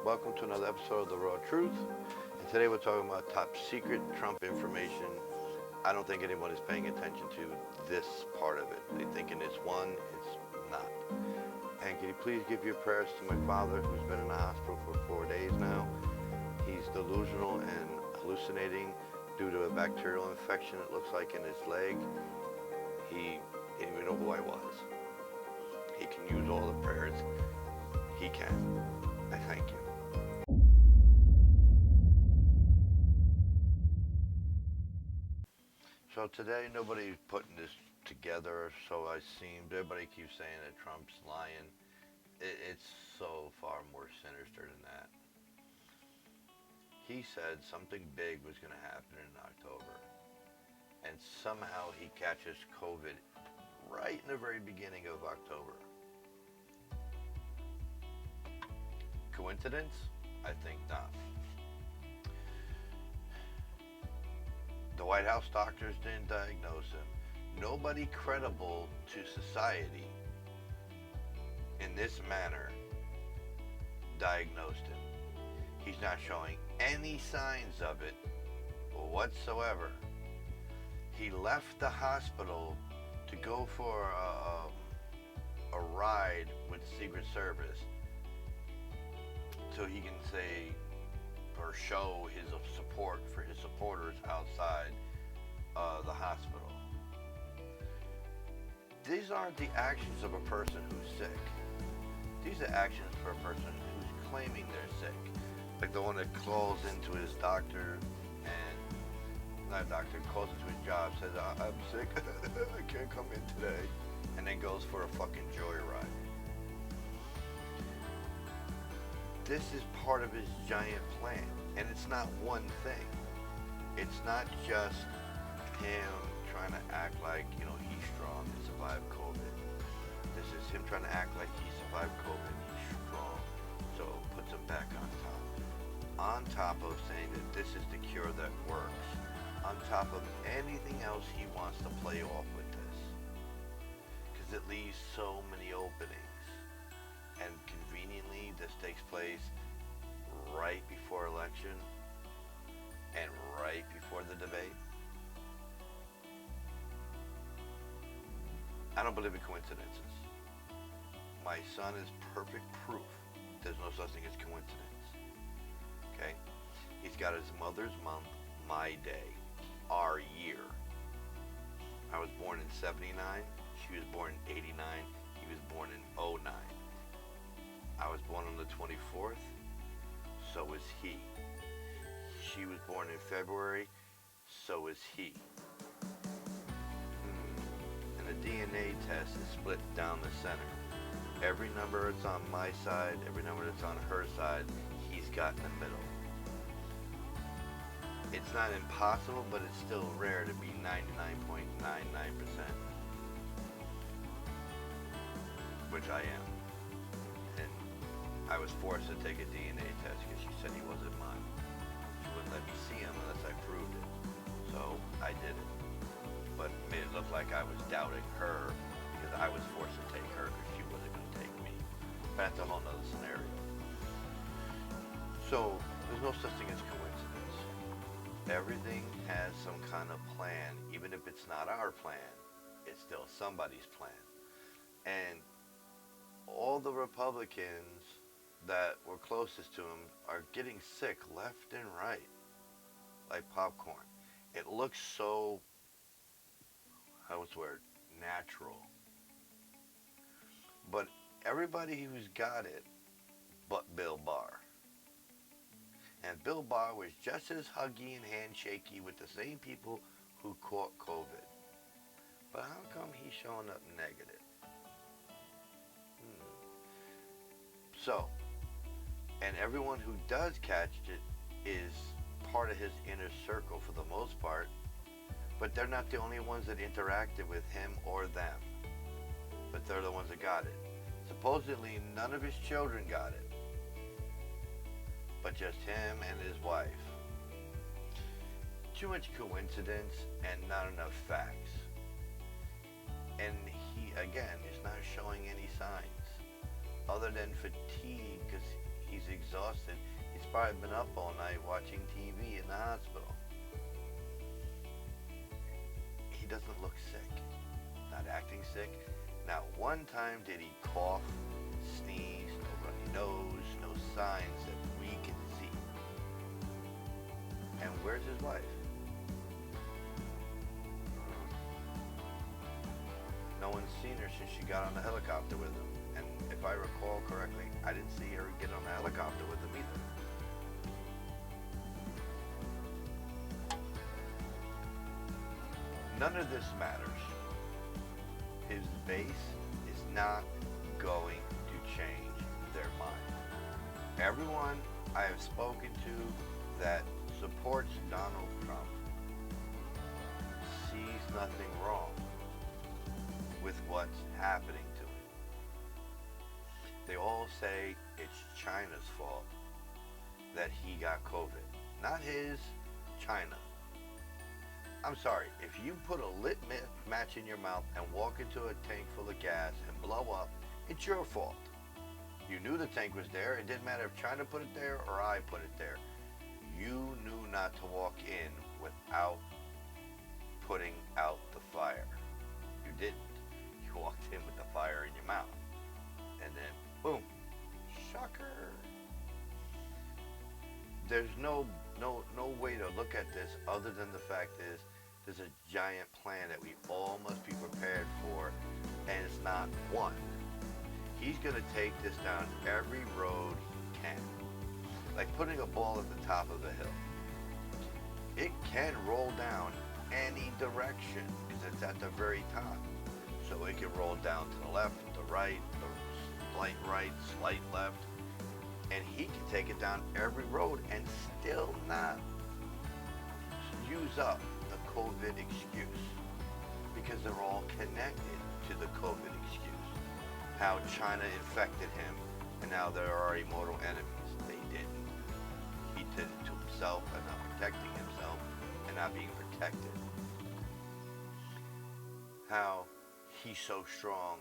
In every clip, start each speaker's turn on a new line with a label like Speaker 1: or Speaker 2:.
Speaker 1: Welcome to another episode of The Raw Truth. And today we're talking about top secret Trump information. I don't think anyone is paying attention to this part of it. They're thinking it's one, it's not. And can you please give your prayers to my father who's been in the hospital for 4 days now. He's delusional and hallucinating due to a bacterial infection, it looks like, in his leg. He didn't even know who I was. He can use all the prayers he can. I thank you. So today nobody's putting this together, so I seem everybody keeps saying that Trump's lying. It's so far more sinister than that. He said something big was going to happen in October, and somehow he catches COVID right in the very beginning of October. Coincidence? I think not. The White House doctors didn't diagnose him. Nobody credible to society in this manner diagnosed him. He's not showing any signs of it whatsoever. He left the hospital to go for a ride with the Secret Service so he can say or show his support for his supporters outside the hospital. These aren't the actions of a person who's sick. These are actions for a person who's claiming they're sick. Like the one that calls into his doctor and, not doctor, calls into his job, says, I'm sick, I can't come in today, and then goes for a fucking joyride. This is part of his giant plan, and it's not one thing. It's not just him trying to act like, he's strong and survived COVID. This is him trying to act like he survived COVID, he's strong, so it puts him back on top. On top of saying that this is the cure that works, on top of anything else he wants to play off with this. Because it leaves so many openings. And conveniently, this takes place right before election and right before the debate. I don't believe in coincidences. My son is perfect proof there's no such thing as coincidence. Okay? He's got his mother's month, my day, our year. I was born in 79. She was born in 89. He was born in 09. I was born on the 24th, so is he. She was born in February, so is he. And the DNA test is split down the center. Every number that's on my side, every number that's on her side, he's got in the middle. It's not impossible, but it's still rare to be 99.99%, which I am. I was forced to take a DNA test because she said he wasn't mine. She wouldn't let me see him unless I proved it. So I did it. But it made it look like I was doubting her because I was forced to take her because she wasn't going to take me. But that's a whole nother scenario. So there's no such thing as coincidence. Everything has some kind of plan. Even if it's not our plan, it's still somebody's plan. And all the Republicans that were closest to him are getting sick left and right, like popcorn. It looks so, natural. But everybody who's got it, but Bill Barr. And Bill Barr was just as huggy and handshaky with the same people who caught COVID. But how come he's showing up negative? So, and everyone who does catch it is part of his inner circle for the most part, but they're not the only ones that interacted with him or them, but they're the ones that got it. Supposedly none of his children got it, but just him and his wife. Too much coincidence and not enough facts. And he, again, is not showing any signs other than fatigue because he's exhausted probably been up all night watching TV in the hospital. He doesn't look sick, not acting sick. Not one time did he cough, sneeze, no runny nose, no signs that we can see. And where's his wife? No one's seen her since she got on the helicopter with him. And if I recall correctly, I didn't see her get on the helicopter with him either. None of this matters. His base is not going to change their mind. Everyone I have spoken to that supports Donald Trump sees nothing wrong with what's happening to him. They all say it's China's fault that he got COVID. Not his, China. I'm sorry, if you put a lit match in your mouth and walk into a tank full of gas and blow up, it's your fault. You knew the tank was there. It didn't matter if China put it there or I put it there. You knew not to walk in without putting out the fire. You didn't. You walked in with the fire in your mouth. And then, boom, shocker. There's no way to look at this other than the fact is there's a giant plan that we all must be prepared for, and it's not one. He's going to take this down every road he can. Like putting a ball at the top of a hill. It can roll down any direction because it's at the very top. So it can roll down to the left, the right, the slight left, and he can take it down every road and still not use up the COVID excuse because they're all connected to the COVID excuse. How China infected him and now they're our immortal enemies. They didn't. He did it to himself by not protecting himself and not being protected. How he's so strong,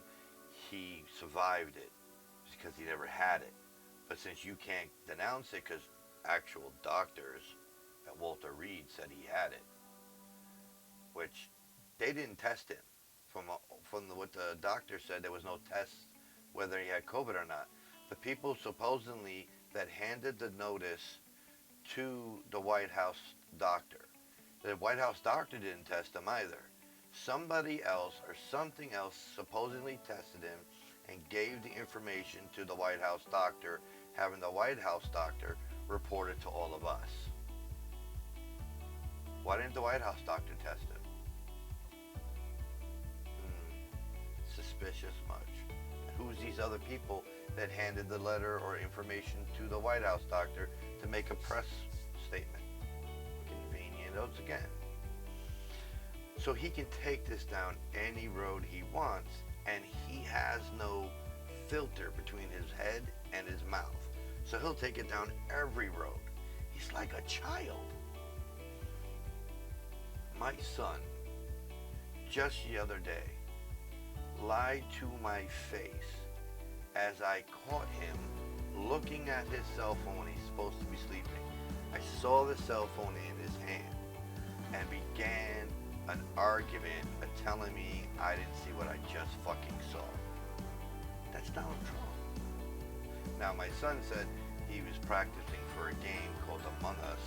Speaker 1: he survived it because he never had it. But since you can't denounce it because actual doctors at Walter Reed said he had it, which they didn't test him. From what the doctor said, there was no test whether he had COVID or not. The people supposedly that handed the notice to the White House doctor, the White House doctor didn't test him either. Somebody else or something else supposedly tested him and gave the information to the White House doctor, having the White House doctor report it to all of us. Why didn't the White House doctor test him? Suspicious much. Who's these other people that handed the letter or information to the White House doctor to make a press statement? Convenient once again. So he can take this down any road he wants, and he has no filter between his head and his mouth. So he'll take it down every road. He's like a child. My son, just the other day, lied to my face as I caught him looking at his cell phone when he's supposed to be sleeping. I saw the cell phone in his hand and began an argument telling me I didn't see what I just fucking saw. That's Donald Trump. Now my son said he was practicing for a game called Among Us.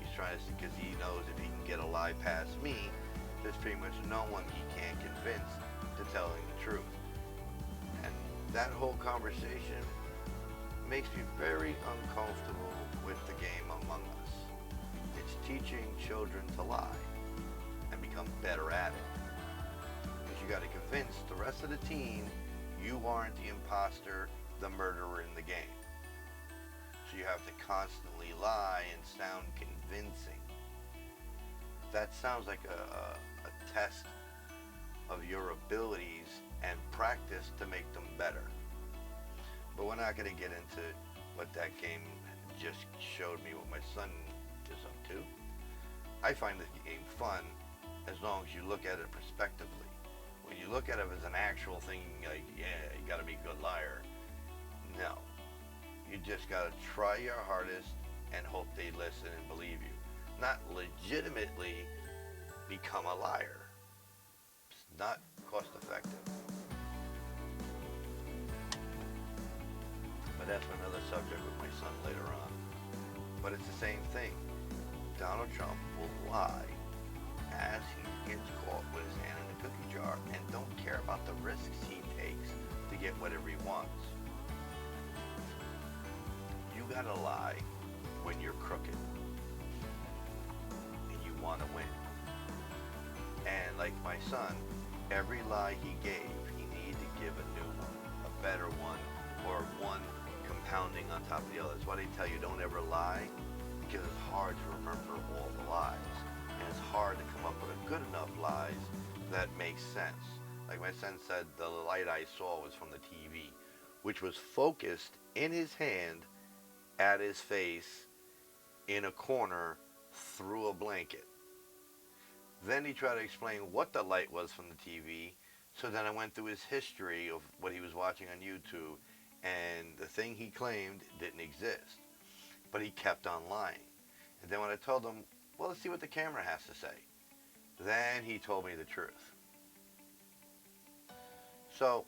Speaker 1: He's trying to, because he knows if he can get a lie past me, there's pretty much no one he can't convince to telling the truth. And that whole conversation makes me very uncomfortable with the game Among Us. It's teaching children to lie and become better at it. Because you got to convince the rest of the team you aren't the imposter, the murderer in the game. So you have to constantly lie and sound convincing. That sounds like a test of your abilities and practice to make them better. But we're not going to get into what that game just showed me, what my son is up to. I find the game fun as long as you look at it prospectively. When you look at it as an actual thing, like, yeah, you got to be a good liar. No. You just gotta try your hardest and hope they listen and believe you. Not legitimately become a liar. It's not cost effective. But that's another subject with my son later on. But it's the same thing. Donald Trump will lie as he gets caught with his hand in a cookie jar and don't care about the risks he takes to get whatever he wants. You gotta lie when you're crooked and you want to win. And like my son, every lie he gave, he needed to give a new one, a better one, or one compounding on top of the other. That's why they tell you don't ever lie, because it's hard to remember all the lies. And it's hard to come up with a good enough lies that make sense. Like my son said, the light I saw was from the TV, which was focused in his hand at his face in a corner through a blanket. Then he tried to explain what the light was from the TV, so then I went through his history of what he was watching on YouTube, and the thing he claimed didn't exist. But he kept on lying. And then when I told him, well, let's see what the camera has to say, then he told me the truth. So,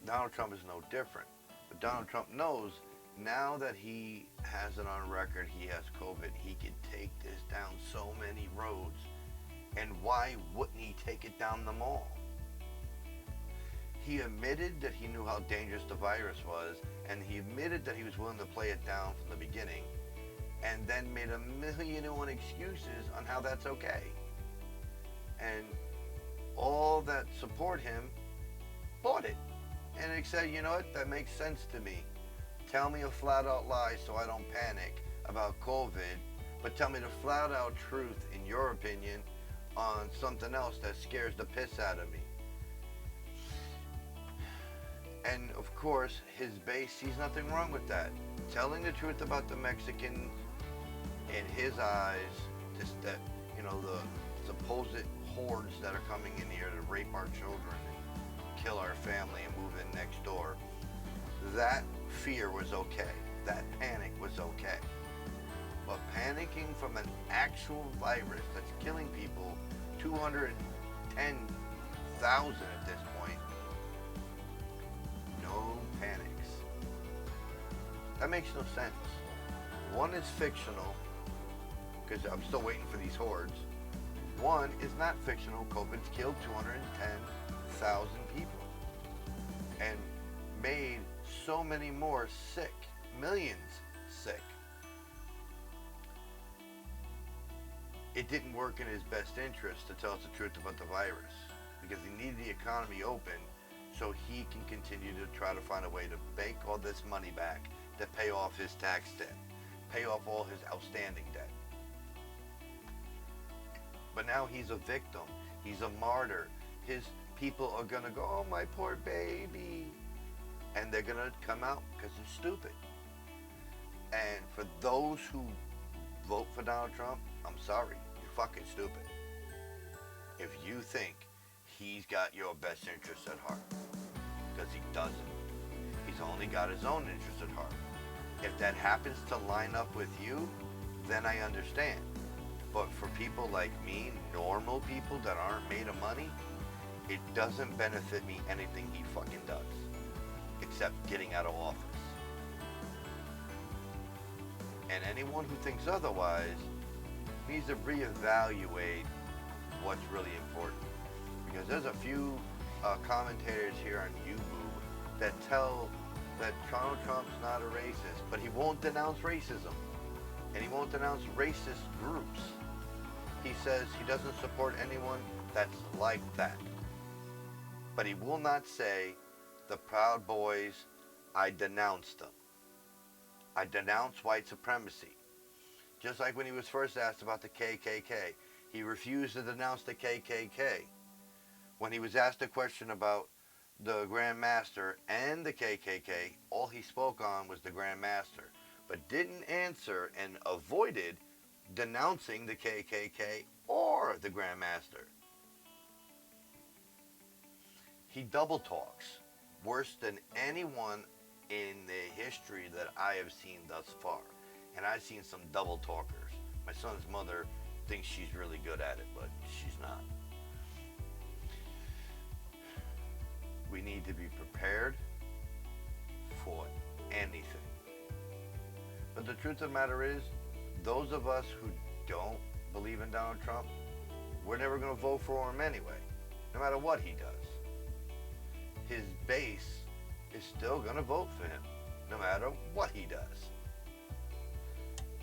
Speaker 1: Donald Trump is no different. But Donald Trump knows now that he has it on record, he has COVID, he could take this down so many roads. And why wouldn't he take it down them all? He admitted that he knew how dangerous the virus was, and he admitted that he was willing to play it down from the beginning, and then made a million and one excuses on how that's okay. And all that support him bought it. And they said, you know what, that makes sense to me. Tell me a flat out lie so I don't panic about COVID, but tell me the flat out truth, in your opinion, on something else that scares the piss out of me. And of course, his base sees nothing wrong with that. Telling the truth about the Mexicans, in his eyes, just that, you know, the supposed hordes that are coming in here to rape our children and kill our family and move in next door, that fear was okay. That panic was okay. But panicking from an actual virus that's killing people, 210,000 at this point, no panics. That makes no sense. One is fictional, because I'm still waiting for these hordes. One is not fictional. COVID's killed 210,000 people and made so many more sick, millions sick. It didn't work in his best interest to tell us the truth about the virus, because he needed the economy open so he can continue to try to find a way to bank all this money back, to pay off his tax debt, pay off all his outstanding debt. But now he's a victim. He's a martyr. His people are going to go, oh, my poor baby. And they're going to come out because they're stupid. And for those who vote for Donald Trump, I'm sorry, you're fucking stupid. If you think he's got your best interests at heart, because he doesn't. He's only got his own interests at heart. If that happens to line up with you, then I understand. But for people like me, normal people that aren't made of money, it doesn't benefit me anything he fucking does, except getting out of office. And anyone who thinks otherwise needs to reevaluate what's really important. Because there's a few commentators here on YouTube that tell that Donald Trump's not a racist, but he won't denounce racism. And he won't denounce racist groups. He says he doesn't support anyone that's like that. But he will not say, the Proud Boys, I denounce them. I denounce white supremacy. Just like when he was first asked about the KKK, he refused to denounce the KKK. When he was asked a question about the Grand Master and the KKK, all he spoke on was the Grand Master, but didn't answer and avoided denouncing the KKK or the Grand Master. He double talks worse than anyone in the history that I have seen thus far. And I've seen some double talkers. My son's mother thinks she's really good at it, but she's not. We need to be prepared for anything. But the truth of the matter is, those of us who don't believe in Donald Trump, we're never going to vote for him anyway, no matter what he does. His base is still going to vote for him, no matter what he does.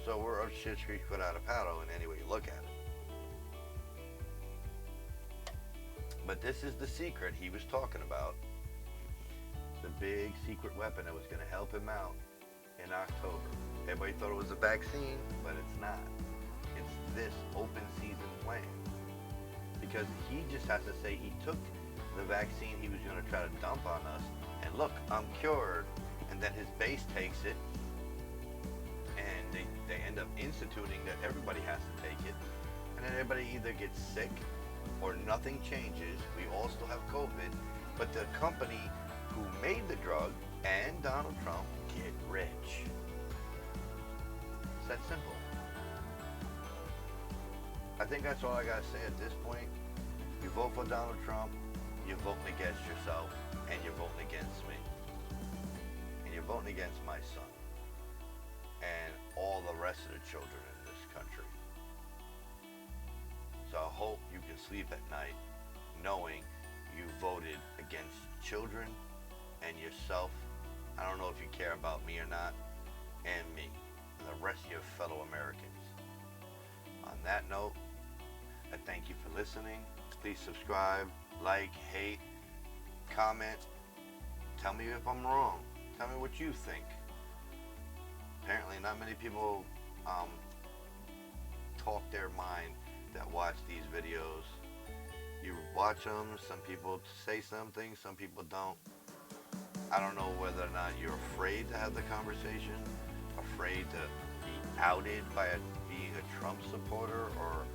Speaker 1: So we're up shit creek without a paddle in any way you look at it. But this is the secret he was talking about. The big secret weapon that was going to help him out in October. Everybody thought it was a vaccine, but it's not. It's this open season plan. Because he just has to say he took the vaccine he was going to try to dump on us, and look, I'm cured. And then his base takes it, and they end up instituting that everybody has to take it. And then everybody either gets sick or nothing changes. We all still have COVID, but the company who made the drug and Donald Trump get rich. It's that simple. I think that's all I gotta say at this point. You vote for Donald Trump, you're voting against yourself, and you're voting against me. And you're voting against my son. And all the rest of the children in this country. So I hope you can sleep at night knowing you voted against children and yourself. I don't know if you care about me or not, and me, and the rest of your fellow Americans. On that note, I thank you for listening. Please subscribe, like, hate, comment. Tell me if I'm wrong. Tell me what you think. Apparently not many people talk their mind that watch these videos. You watch them, some people say something, some people don't. I don't know whether or not you're afraid to have the conversation, afraid to be outed by being a Trump supporter or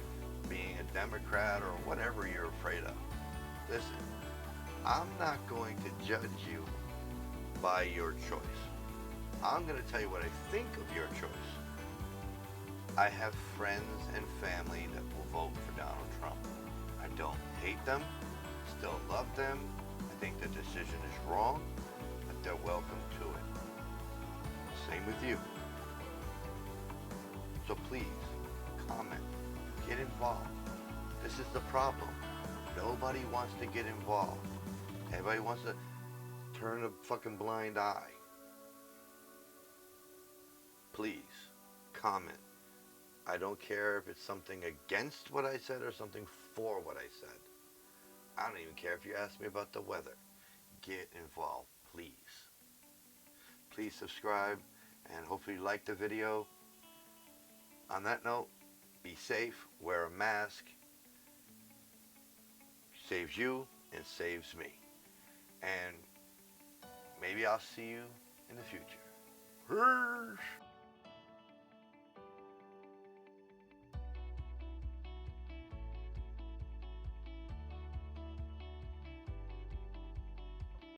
Speaker 1: being a Democrat or whatever you're afraid of. Listen, I'm not going to judge you by your choice. I'm going to tell you what I think of your choice. I have friends and family that will vote for Donald Trump. I don't hate them, still love them. I think the decision is wrong, but they're welcome to it. Same with you. So please, comment, get involved. This is the problem. Nobody wants to get involved. Everybody wants to turn a fucking blind eye. Please, comment. I don't care if it's something against what I said or something for what I said. I don't even care if you ask me about the weather. Get involved, please. Please subscribe, and hopefully you like the video. On that note, be safe, wear a mask. Saves you and saves me. And maybe I'll see you in the future. Peace.